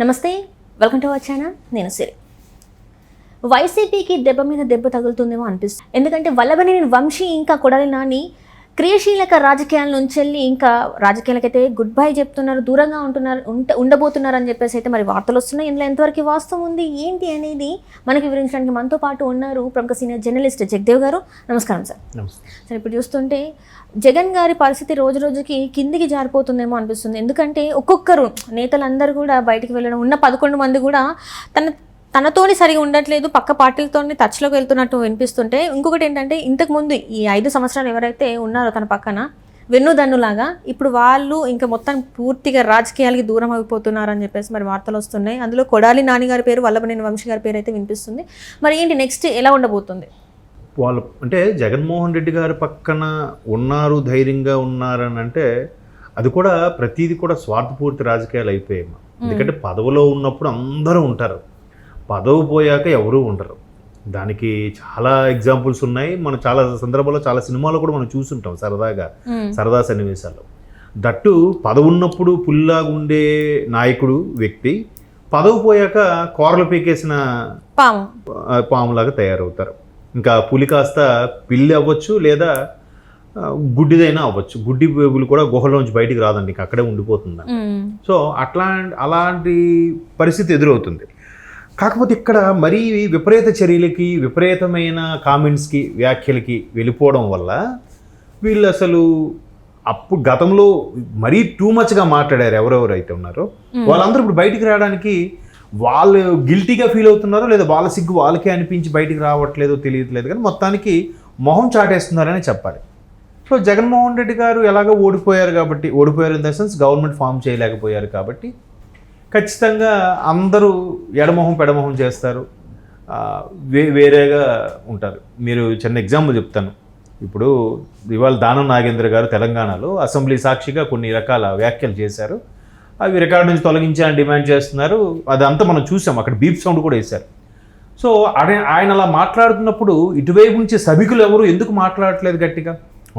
నమస్తే, welcome to our channel. నేను సిరి. వైసీపీకి దెబ్బ మీద దెబ్బ తగులుతుందేమో అనిపిస్తుంది. ఎందుకంటే వల్లభనేని వంశీ ఇంకా కొడాలి నాని క్రియాశీలక రాజకీయాల నుంచి వెళ్ళి ఇంకా రాజకీయాలకైతే గుడ్ బై చెప్తున్నారు, దూరంగా ఉండబోతున్నారు అని చెప్పేసి అయితే మరి వార్తలు వస్తున్నాయి. ఇందులో ఎంతవరకు వాస్తవం ఉంది ఏంటి అనేది మనకి వివరించడానికి మనతో పాటు ఉన్నారు ప్రముఖ సీనియర్ జర్నలిస్ట్ జగదేవ్ గారు. నమస్కారం సార్. సార్, ఇప్పుడు చూస్తుంటే జగన్ గారి పరిస్థితి రోజు రోజుకి కిందికి జారిపోతుందేమో అనిపిస్తుంది. ఎందుకంటే ఒక్కొక్కరు నేతలందరూ కూడా బయటికి వెళ్ళడం, ఉన్న 11 మంది కూడా తనతోని సరిగా ఉండట్లేదు, పక్క పార్టీలతోని టచ్లోకి వెళ్తున్నట్టు వినిపిస్తుంటే, ఇంకొకటి ఏంటంటే ఇంతకుముందు ఈ 5 సంవత్సరాలు ఎవరైతే ఉన్నారో తన పక్కన వెన్నుదన్నులాగా ఇప్పుడు వాళ్ళు ఇంకా మొత్తం పూర్తిగా రాజకీయాలకి దూరం అయిపోతున్నారని చెప్పేసి మరి వార్తలు వస్తున్నాయి. అందులో కొడాలి నాని గారి పేరు, వల్లభనేని వంశీ గారి పేరు అయితే వినిపిస్తుంది. మరి ఏంటి నెక్స్ట్ ఎలా ఉండబోతుంది? వాళ్ళు అంటే జగన్మోహన్ రెడ్డి గారి పక్కన ఉన్నారు, ధైర్యంగా ఉన్నారని అంటే అది కూడా ప్రతిదీ కూడా స్వార్థపూర్తి రాజకీయాలు అయిపోయాయి. ఎందుకంటే పదవిలో ఉన్నప్పుడు అందరూ ఉంటారు, పదవి పోయాక ఎవరూ ఉండరు. దానికి చాలా ఎగ్జాంపుల్స్ ఉన్నాయి. మనం చాలా సందర్భాల్లో చాలా సినిమాలో కూడా మనం చూసుంటాం సరదా సన్నివేశాలు. దట్టు పదవి ఉన్నప్పుడు పుల్లాగా ఉండే నాయకుడు వ్యక్తి పదవి పోయాక కూరలు పీకేసిన పాములాగా తయారవుతారు. ఇంకా పులి కాస్త పిల్లి అవ్వచ్చు, లేదా గుడ్డిదైనా అవ్వచ్చు. గుడ్డి పులి కూడా గుహలోంచి బయటికి రాదండి, ఇంకా అక్కడే ఉండిపోతుంది. సో అలాంటి పరిస్థితి ఎదురవుతుంది. కాకపోతే ఇక్కడ మరీ విపరీత చర్యలకి, విపరీతమైన కామెంట్స్కి, వ్యాఖ్యలకి వెళ్ళిపోవడం వల్ల వీళ్ళు అసలు అప్పుడు గతంలో మరీ టూ మచ్గా మాట్లాడారు ఎవరెవరు అయితే ఉన్నారో వాళ్ళందరూ ఇప్పుడు బయటికి రావడానికి వాళ్ళు గిల్టీగా ఫీల్ అవుతున్నారో లేదా వాళ్ళ సిగ్గు వాళ్ళకే అనిపించి బయటికి రావట్లేదో తెలియట్లేదు, కానీ మొత్తానికి మొహం చాటేస్తున్నారని చెప్పాలి. సో జగన్మోహన్ రెడ్డి గారు ఎలాగో ఓడిపోయారు in the sense government form చేయలేకపోయారు కాబట్టి ఖచ్చితంగా అందరూ ఎడమొహం పెడమొహం చేస్తారు, వేరేగా ఉంటారు. మీరు చిన్న ఎగ్జాంపుల్ చెప్తాను. ఇప్పుడు ఇవాళ దానం నాగేంద్ర గారు తెలంగాణలో అసెంబ్లీ సాక్షిగా కొన్ని రకాల వ్యాఖ్యలు చేశారు. అవి రికార్డు నుంచి తొలగించాలని డిమాండ్ చేస్తున్నారు. అదంతా మనం చూసాం, అక్కడ బీప్ సౌండ్ కూడా వేశారు. సో ఆయన అలా మాట్లాడుతున్నప్పుడు ఇటువైపు నుంచి సభికులు ఎవరు ఎందుకు మాట్లాడట్లేదు గట్టిగా?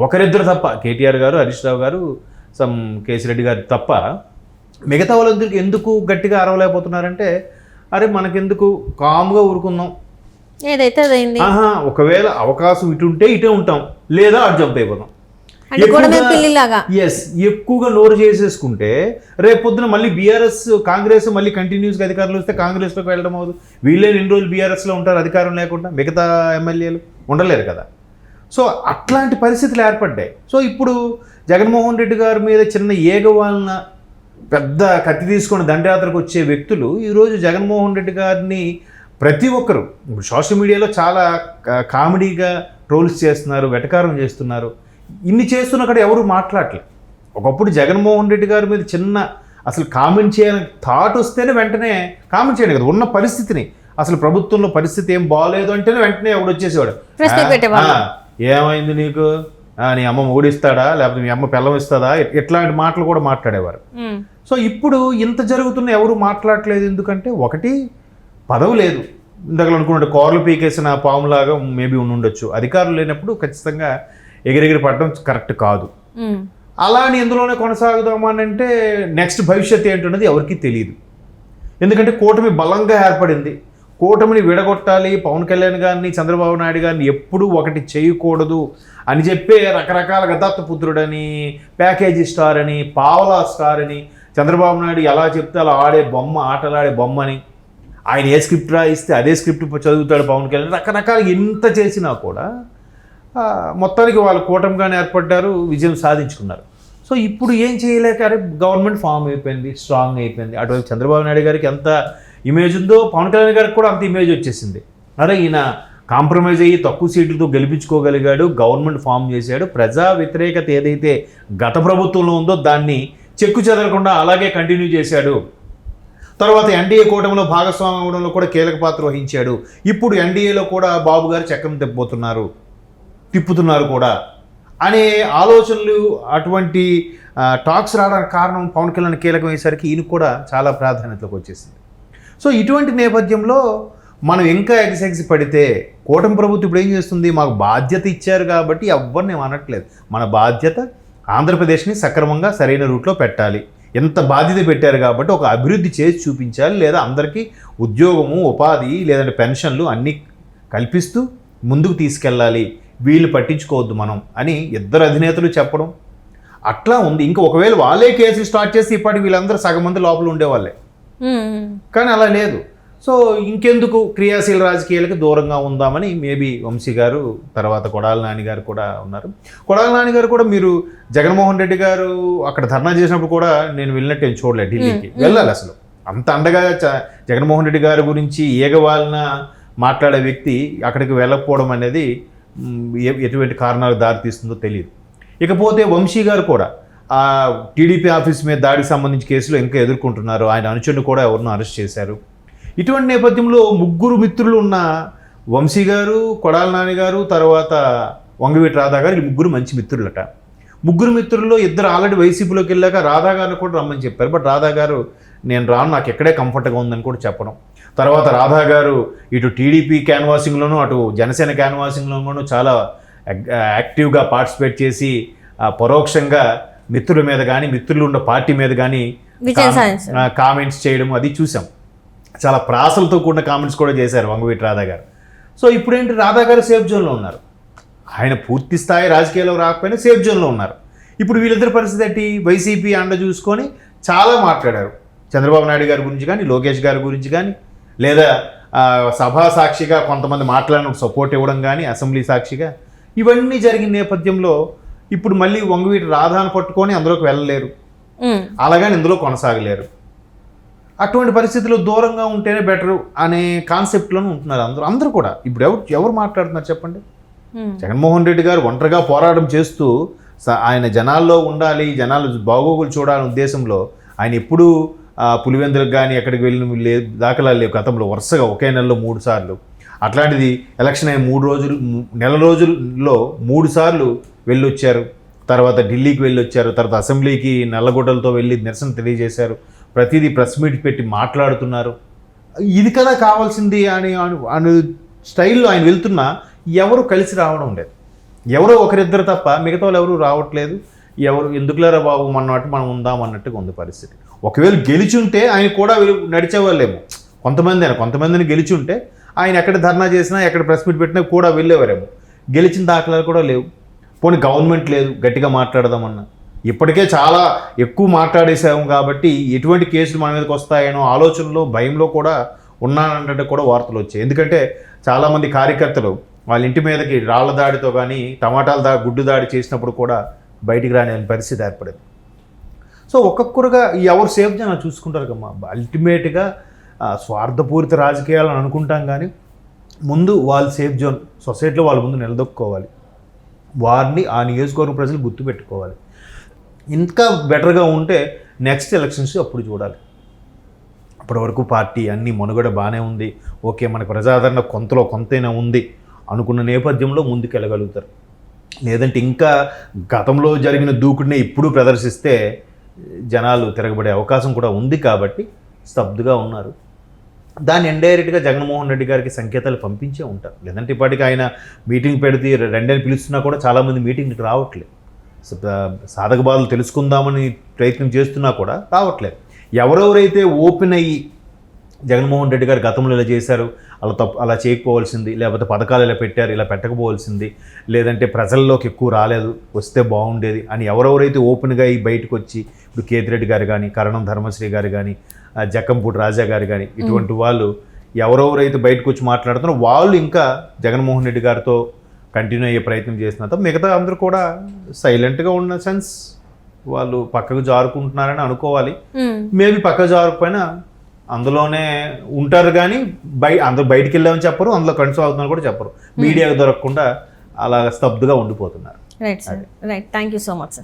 ఒకరిద్దరు తప్ప, కేటీఆర్ గారు, హరీష్ రావు గారు, కేసిరెడ్డి గారు తప్ప మిగతా వాళ్ళందరికీ ఎందుకు గట్టిగా అరవలేకపోతున్నారంటే, అరే మనకెందుకు కామ్గా ఊరుకుందాం, ఏదైతే అదైంది, ఒకవేళ అవకాశం ఇటు ఉంటే ఇటే ఉంటాం, లేదా అటు జంప్ అయిపోతాం. ఎక్కువగా నోరు చేసేసుకుంటే రేపు పొద్దున మళ్ళీ బీఆర్ఎస్ కాంగ్రెస్ మళ్ళీ కంటిన్యూస్గా అధికారంలో వస్తే కాంగ్రెస్లోకి వెళ్ళడం అవుతుంది. వీళ్ళే 2 రోజులు బీఆర్ఎస్లో ఉంటారు అధికారం లేకుండా, మిగతా ఎమ్మెల్యేలు ఉండలేరు కదా. సో అట్లాంటి పరిస్థితులు ఏర్పడ్డాయి. సో ఇప్పుడు జగన్మోహన్ రెడ్డి గారి మీద చిన్న ఏగ వలన పెద్ద కత్తి తీసుకొని దండయాత్రకు వచ్చే వ్యక్తులు ఈరోజు జగన్మోహన్ రెడ్డి గారిని ప్రతి ఒక్కరు సోషల్ మీడియాలో చాలా కామెడీగా ట్రోల్స్ చేస్తున్నారు, వెటకారం చేస్తున్నారు. ఇన్ని చేస్తున్న అక్కడ ఎవరు మాట్లాడలేదు. ఒకప్పుడు జగన్మోహన్ రెడ్డి గారి మీద చిన్న అసలు కామెంట్ చేయాలని థాట్ వస్తేనే వెంటనే కామెంట్ చేయను కదా, ఉన్న పరిస్థితిని అసలు ప్రభుత్వంలో పరిస్థితి ఏం బాగోలేదు అంటేనే వెంటనే ఎవడు వచ్చేసేవాడు, ఏమైంది నీకు, నీ అమ్మ ఓడిస్తాడా, లేకపోతే మీ అమ్మ పిల్లం ఇస్తుందా, ఇట్లాంటి మాటలు కూడా మాట్లాడేవారు. సో ఇప్పుడు ఇంత జరుగుతున్న ఎవరు మాట్లాడలేదు. ఎందుకంటే ఒకటి పదవి లేదు, ఇంతకు అనుకున్నట్టు కోరలు పీకేసిన పాములాగా మేబీ ఉండొచ్చు. అధికారులు లేనప్పుడు ఖచ్చితంగా ఎగిరెగిరి పడడం కరెక్ట్ కాదు. అలా అని ఎందులోనే కొనసాగుదామనంటే నెక్స్ట్ భవిష్యత్తు ఏంటన్నది ఎవరికీ తెలియదు. ఎందుకంటే కూటమి బలంగా ఏర్పడింది. కూటమిని విడగొట్టాలి, పవన్ కళ్యాణ్ గారిని, చంద్రబాబు నాయుడు గారిని ఎప్పుడూ ఒకటి చేయకూడదు అని చెప్పే రకరకాల దత్తపుత్రుడని, ప్యాకేజీ స్టార్ అని, పావలా స్టార్ అని, చంద్రబాబు నాయుడు ఎలా చెప్తే అలా ఆటలాడే బొమ్మని, ఆయన ఏ స్క్రిప్ట్ రాయిస్తే అదే స్క్రిప్ట్ చదువుతాడు పవన్ కళ్యాణ్, రకరకాల ఎంత చేసినా కూడా మొత్తానికి వాళ్ళు కూటమిగానే ఏర్పడ్డారు, విజయం సాధించుకున్నారు. సో ఇప్పుడు ఏం చేయలేక గవర్నమెంట్ ఫామ్ అయిపోయింది, స్ట్రాంగ్ అయిపోయింది. అటువైపు చంద్రబాబు నాయుడు గారికి ఎంత ఇమేజ్ ఉందో పవన్ కళ్యాణ్ గారికి కూడా అంత ఇమేజ్ వచ్చేసింది. అరే ఈయన కాంప్రమైజ్ అయ్యి తక్కువ సీట్లతో గెలిపించుకోగలిగాడు, గవర్నమెంట్ ఫామ్ చేశాడు, ప్రజా వ్యతిరేకత ఏదైతే గత ప్రభుత్వంలో ఉందో దాన్ని చెక్కు చెదరకుండా అలాగే కంటిన్యూ చేశాడు. తర్వాత ఎన్డీఏ కూటమిలో భాగస్వామ్యం అవడంలో కూడా కీలక పాత్ర వహించాడు. ఇప్పుడు ఎన్డీఏలో కూడా బాబు గారు చక్రం తిప్పుతున్నారు కూడా అనే ఆలోచనలు, అటువంటి టాక్స్ రావడానికి కారణం పవన్ కళ్యాణ్ కీలకమయ్యేసరికి ఈయన కూడా చాలా ప్రాధాన్యతలోకి వచ్చేసింది. సో ఇటువంటి నేపథ్యంలో మనం ఇంకా ఎగ్జెక్స్ పడితే కూటమి ప్రభుత్వం ఇప్పుడు ఏం చేస్తుంది, మాకు బాధ్యత ఇచ్చారు కాబట్టి ఎవరిని అనట్లేదు, మన బాధ్యత ఆంధ్రప్రదేశ్ని సక్రమంగా సరైన రూట్లో పెట్టాలి, ఎంత బాధ్యత పెట్టారు కాబట్టి ఒక అభివృద్ధి చేసి చూపించాలి, లేదా అందరికీ ఉద్యోగము, ఉపాధి, లేదంటే పెన్షన్లు అన్నీ కల్పిస్తూ ముందుకు తీసుకెళ్ళాలి, వీళ్ళు పట్టించుకోవద్దు మనం అని ఇద్దరు అధినేతలు చెప్పడం అట్లా ఉంది. ఇంకా ఒకవేళ వాళ్ళే కేసులు స్టార్ట్ చేసి ఇప్పటికి వీళ్ళందరూ సగం మంది లోపల ఉండేవాళ్ళే, కానీ అలా లేదు. సో ఇంకెందుకు క్రియాశీల రాజకీయాలకు దూరంగా ఉందామని మేబీ వంశీ గారు, తర్వాత కొడాలి నాని గారు కూడా ఉన్నారు. కొడాలి నాని గారు కూడా మీరు జగన్మోహన్ రెడ్డి గారు అక్కడ ధర్నా చేసినప్పుడు కూడా నేను వెళ్ళినట్టు ఏం చూడలేదు, ఢిల్లీకి వెళ్ళాలి. అసలు అంత అండగా జగన్మోహన్ రెడ్డి గారి గురించి ఏగవాలన మాట్లాడే వ్యక్తి అక్కడికి వెళ్ళకపోవడం అనేది ఎటువంటి కారణాలు దారితీస్తుందో తెలియదు. ఇకపోతే వంశీ గారు కూడా ఆ టీడీపీ ఆఫీస్ మీద దాడికి సంబంధించి కేసులో ఇంకా ఎదుర్కొంటున్నారు. ఆయన అనుచరుని కూడా ఎవరినో అరెస్ట్ చేశారు. ఇటువంటి నేపథ్యంలో ముగ్గురు మిత్రులు ఉన్న వంశీ గారు, కొడాలి నాని గారు, తర్వాత వంగవీటి రాధా గారు, ఈ ముగ్గురు మంచి మిత్రులట. ముగ్గురు మిత్రుల్లో ఇద్దరు ఆల్రెడీ వైసీపీలోకి వెళ్ళాక రాధా గారిని కూడా రమ్మని చెప్పారు. బట్ రాధా గారు నేను రాను, నాకు ఎక్కడే కంఫర్ట్గా ఉందని కూడా చెప్పడం. తర్వాత రాధా గారు ఇటు టీడీపీ క్యాన్వాసింగ్లోనూ అటు జనసేన క్యాన్వాసింగ్లోనూ చాలా యాక్టివ్గా పార్టిసిపేట్ చేసి పరోక్షంగా మిత్రుల మీద కానీ, మిత్రులు ఉన్న పార్టీ మీద కానీ కామెంట్స్ చేయడం అది చూసాం. చాలా ప్రాసలతో కూడిన కామెంట్స్ కూడా చేశారు వంగవీటి రాధా గారు. సో ఇప్పుడేంటి, రాధా గారు సేఫ్ జోన్లో ఉన్నారు. ఆయన పూర్తి స్థాయి రాజకీయాల్లో రాకపోయినా సేఫ్ జోన్లో ఉన్నారు. ఇప్పుడు వీళ్ళిద్దరి పరిస్థితి ఏంటి, వైసీపీ అండ చూసుకొని చాలా మాట్లాడారు. చంద్రబాబు నాయుడు గారి గురించి కానీ, లోకేష్ గారి గురించి కానీ, లేదా సభా సాక్షిగా కొంతమంది మాట్లాడిన సపోర్ట్ ఇవ్వడం కానీ, అసెంబ్లీ సాక్షిగా ఇవన్నీ జరిగిన నేపథ్యంలో ఇప్పుడు మళ్ళీ వంగవీటి రాధాను పట్టుకొని అందులోకి వెళ్ళలేరు, అలాగని ఇందులో కొనసాగలేరు. అటువంటి పరిస్థితుల్లో దూరంగా ఉంటేనే బెటర్ అనే కాన్సెప్ట్లోనే ఉంటున్నారు అందరూ కూడా. ఇప్పుడు ఎవరు మాట్లాడుతున్నారు చెప్పండి? జగన్మోహన్ రెడ్డి గారు ఒంటరిగా పోరాటం చేస్తూ ఆయన జనాల్లో ఉండాలి, జనాలు బాగోగులు చూడాలనే ఉద్దేశంలో ఆయన ఎప్పుడూ పులివెందులకు కానీ ఎక్కడికి వెళ్ళిన దాఖలాలు లేవు. గతంలో వరుసగా ఒకే నెలలో 3 సార్లు, అట్లాంటిది ఎలక్షన్ అయిన నెల రోజుల్లో 3 సార్లు వెళ్ళొచ్చారు. తర్వాత ఢిల్లీకి వెళ్ళొచ్చారు, తర్వాత అసెంబ్లీకి నల్లగొడ్డలతో వెళ్ళి నిరసన తెలియజేశారు. ప్రతిదీ ప్రెస్ మీట్ పెట్టి మాట్లాడుతున్నారు. ఇది కదా కావాల్సింది అని స్టైల్లో ఆయన వెళ్తున్నా ఎవరు కలిసి రావడం లేదు. ఎవరో ఒకరిద్దరు తప్ప మిగతా వాళ్ళు ఎవరు రావట్లేదు. ఎవరు ఎందుకులేరా బాబు మనం ఉందాం అన్నట్టుగా ఉంది పరిస్థితి. ఒకవేళ గెలిచుంటే ఆయన కూడా నడిచేవాళ్ళేమో, కొంతమందిని గెలిచుంటే ఆయన ఎక్కడ ధర్నా చేసినా, ఎక్కడ ప్రెస్ మీట్ పెట్టినా కూడా వెళ్ళేవారేమో. గెలిచిన దాఖలాలు కూడా లేవు. పోనీ గవర్నమెంట్ లేదు గట్టిగా మాట్లాడదామన్నా. ఇప్పటికే చాలా ఎక్కువ మాట్లాడేసాము కాబట్టి ఎటువంటి కేసులు మన మీదకి వస్తాయనో ఆలోచనలో, భయంలో కూడా ఉన్నానంటే కూడా వార్తలు వచ్చాయి. ఎందుకంటే చాలామంది కార్యకర్తలు వాళ్ళ ఇంటి మీదకి రాళ్ల దాడితో కానీ, టమాటాల గుడ్డు దాడి చేసినప్పుడు కూడా బయటికి రాని పరిస్థితి ఏర్పడేది. సో ఒక్కొక్కరుగా ఎవరు సేఫ్ జనం చూసుకుంటారు కమ్మా. అల్టిమేట్గా స్వార్థపూరిత రాజకీయాలను అనుకుంటాం, కానీ ముందు వాళ్ళు సేఫ్ జోన్ సొసైటీలో వాళ్ళ ముందు నిలదొక్కుకోవాలి. వారిని ఆ నియోజకవర్గ ప్రజలు గుర్తుపెట్టుకోవాలి. ఇంకా బెటర్గా ఉంటే నెక్స్ట్ ఎలక్షన్స్ అప్పుడు చూడాలి. అప్పటి వరకు పార్టీ అన్నీ మనుగడ బాగానే ఉంది, ఓకే మనకు ప్రజాదరణ కొంతైనా ఉంది అనుకున్న నేపథ్యంలో ముందుకు వెళ్ళగలుగుతారు. లేదంటే ఇంకా గతంలో జరిగిన దూకుడిని ఇప్పుడు ప్రదర్శిస్తే జనాలు తిరగబడే అవకాశం కూడా ఉంది కాబట్టి స్తబ్దుగా ఉన్నారు. దాన్ని ఇండైరెక్ట్గా జగన్మోహన్ రెడ్డి గారికి సంకేతాలు పంపించే ఉంటారు. లేదంటే ఇప్పటికీ ఆయన మీటింగ్ పెడితే రెండని పిలుస్తున్నా కూడా చాలామంది మీటింగ్కి రావట్లేదు. సాధక బాధలు తెలుసుకుందామని ప్రయత్నం చేస్తున్నా కూడా రావట్లేదు. ఎవరెవరైతే ఓపెన్ అయ్యి జగన్మోహన్ రెడ్డి గారు గతంలో ఇలా చేశారు, అలా చేయకపోవాల్సింది, లేకపోతే పథకాలు ఇలా పెట్టారు, ఇలా పెట్టకపోవాల్సింది, లేదంటే ప్రజల్లోకి ఎక్కువ రాలేదు, వస్తే బాగుండేది అని ఎవరెవరైతే ఓపెన్గా ఈ బయటకు వచ్చి, ఇప్పుడు కేతిరెడ్డి గారు కానీ, కరణం ధర్మశ్రీ గారు కానీ, జక్కంపూడి రాజా గారు కానీ, ఇటువంటి వాళ్ళు ఎవరెవరైతే బయటకు వచ్చి మాట్లాడుతున్నారో వాళ్ళు ఇంకా జగన్మోహన్ రెడ్డి గారితో కంటిన్యూ అయ్యే ప్రయత్నం చేస్తున్నారు. మిగతా అందరూ కూడా సైలెంట్గా ఉన్న సెన్స్ వాళ్ళు పక్కకు జారుకుంటున్నారని అనుకోవాలి. మేబీ పక్కకు జారుకుపోయినా అందులోనే ఉంటారు, కానీ అందరూ బయటికి వెళ్ళామని చెప్పరు, అందులో కన్సల్ట్ అవుతున్నారు కూడా చెప్పరు. మీడియాకు దొరకకుండా అలా స్తబ్దుగా ఉండిపోతున్నారు. Right sir, right. Thank you so much sir.